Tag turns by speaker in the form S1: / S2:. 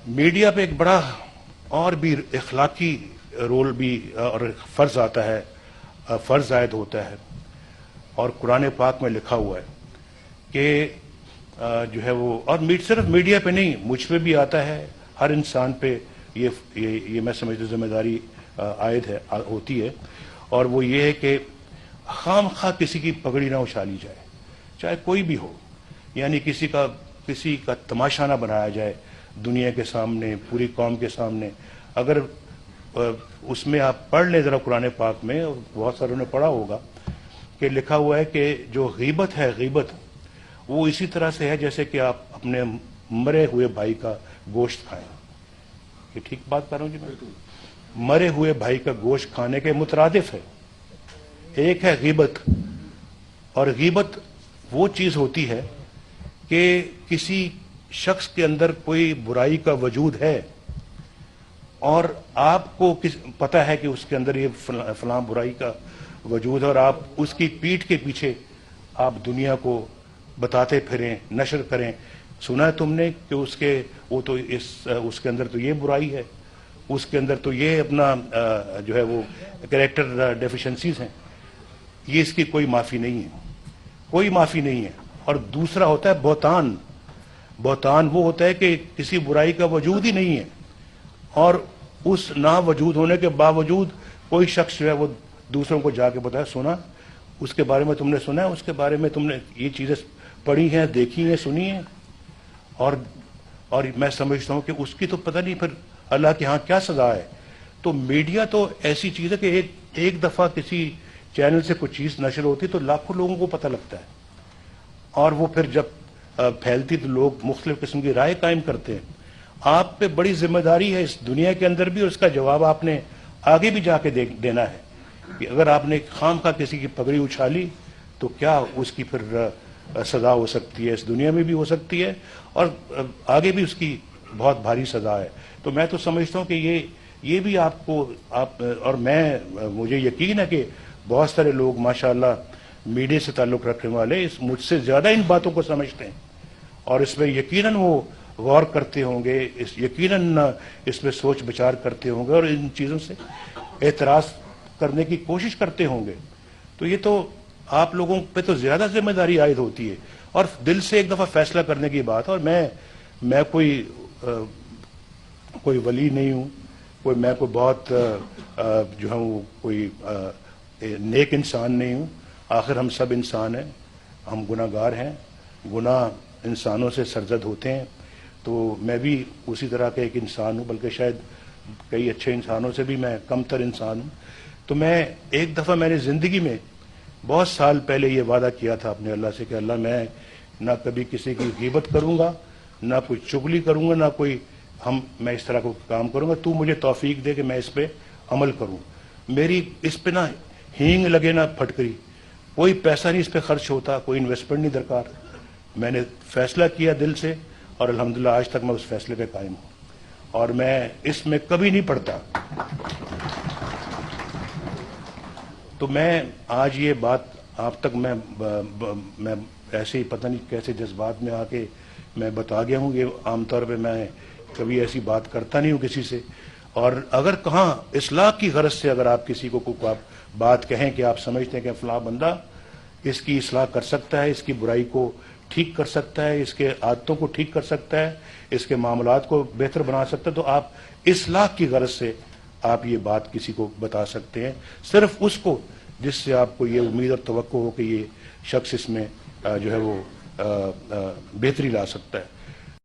S1: Media पे एक बड़ा और भी इखलाकी रोल भी और फ़र्ज़ आता है, फ़र्ज़ आयद होता है। और कुरान पाक में लिखा हुआ है कि जो है वो, और सिर्फ मीडिया पे नहीं, मुझ पे भी आता है, हर इंसान पे ये मैं समझता हूँ जिम्मेदारी आयद है, होती है। और वो ये है कि खामखा किसी की पगड़ी ना उछाली जाए, चाहे कोई भी हो। यानी किसी का तमाशा ना बनाया जाए दुनिया के सामने, पूरी कौम के सामने। अगर उसमें आप पढ़ लें ज़रा कुरान पाक में, और बहुत सारों ने पढ़ा होगा कि लिखा हुआ है कि जो गीबत है, गीबत वो इसी तरह से है जैसे कि आप अपने मरे हुए भाई का गोश्त खाएं। ये ठीक बात कर रहा हूँ जी मैं? मरे हुए भाई का गोश्त खाने के मुतरादिफ है। एक है गीबत, और गीबत वो चीज़ होती है कि किसी शख्स के अंदर कोई बुराई का वजूद है और आपको पता है कि उसके अंदर ये फलां बुराई का वजूद है, और आप उसकी पीठ के पीछे आप दुनिया को बताते फिरें, नशर करें। सुना है तुमने कि उसके अंदर तो ये बुराई है, उसके अंदर तो ये अपना जो है वो कैरेक्टर डेफिशिएंसीज हैं। ये इसकी कोई माफ़ी नहीं है, कोई माफ़ी नहीं है। और दूसरा होता है बहतान। बहतान वो होता है कि किसी बुराई का वजूद ही नहीं है, और उस ना वजूद होने के बावजूद कोई शख्स जो है वो दूसरों को जाके बताया, सुना उसके बारे में, तुमने सुना है उसके बारे में, तुमने ये चीज़ें पढ़ी हैं, देखी हैं, सुनी हैं। और मैं समझता हूँ कि उसकी तो पता नहीं फिर अल्लाह के यहाँ क्या सजा है। तो मीडिया तो ऐसी चीज़ है कि एक दफ़ा किसी चैनल से कुछ चीज़ नशर होती तो लाखों लोगों को पता लगता है, और वो फिर जब फैलती तो लोग मुख्तलिफ किस्म की राय कायम करते हैं। आप पे बड़ी जिम्मेदारी है इस दुनिया के अंदर भी, और उसका जवाब आपने आगे भी जाके देना है कि अगर आपने खामखा किसी की पगड़ी उछाली तो क्या उसकी फिर सज़ा हो सकती है, इस दुनिया में भी हो सकती है और आगे भी उसकी बहुत भारी सज़ा है। तो मैं तो समझता हूँ कि ये भी और मुझे यकीन है कि बहुत सारे लोग माशाअल्लाह मीडिया से ताल्लुक़ रखने वाले मुझसे ज़्यादा इन बातों को समझते हैं, और इसमें यकीनन वो गौर करते होंगे, यकीनन इसमें सोच विचार करते होंगे, और इन चीज़ों से एतराज़ करने की कोशिश करते होंगे। तो ये तो आप लोगों पे तो ज़्यादा जिम्मेदारी आयद होती है, और दिल से एक दफ़ा फैसला करने की बात। और मैं कोई वली नहीं हूँ, मैं कोई बहुत जो हूँ कोई नेक इंसान नहीं हूँ। आखिर हम सब इंसान हैं, हम गुनाहगार हैं, गुनाह इंसानों से सरजद होते हैं। तो मैं भी उसी तरह का एक इंसान हूँ, बल्कि शायद कई अच्छे इंसानों से भी मैं कमतर इंसान हूँ। तो एक दफ़ा मैंने ज़िंदगी में बहुत साल पहले ये वादा किया था अपने अल्लाह से कि अल्लाह, मैं ना कभी किसी की गीबत करूँगा, ना कोई चुगली करूँगा, ना मैं इस तरह को काम करूँगा। तू मुझे तौफीक दे कि मैं इस पर अमल करूँ। मेरी इस पर ना हींग लगे ना फटकरी, कोई पैसा नहीं इस पर खर्च होता, कोई इन्वेस्टमेंट नहीं दरकार। मैंने फैसला किया दिल से, और अल्हम्दुलिल्लाह आज तक मैं उस फैसले पे कायम हूँ, और मैं इसमें कभी नहीं पड़ता। तो मैं आज ये बात आप तक मैं ऐसे ही पता नहीं कैसे जज्बात में आके मैं बता गया हूँ। ये आमतौर पे मैं कभी ऐसी बात करता नहीं हूँ किसी से। और अगर कहाँ इस्लाह की गरज से अगर आप किसी को आप बात कहें कि आप समझते हैं कि फलां बंदा इसकी इस्लाह कर सकता है, इसकी बुराई को ठीक कर सकता है, इसके आदतों को ठीक कर सकता है, इसके मामलात को बेहतर बना सकता है, तो आप इस्लाह की गरज से आप ये बात किसी को बता सकते हैं, सिर्फ उसको जिससे आपको ये उम्मीद और तवक्को हो कि ये शख्स इसमें जो है वो बेहतरी ला सकता है।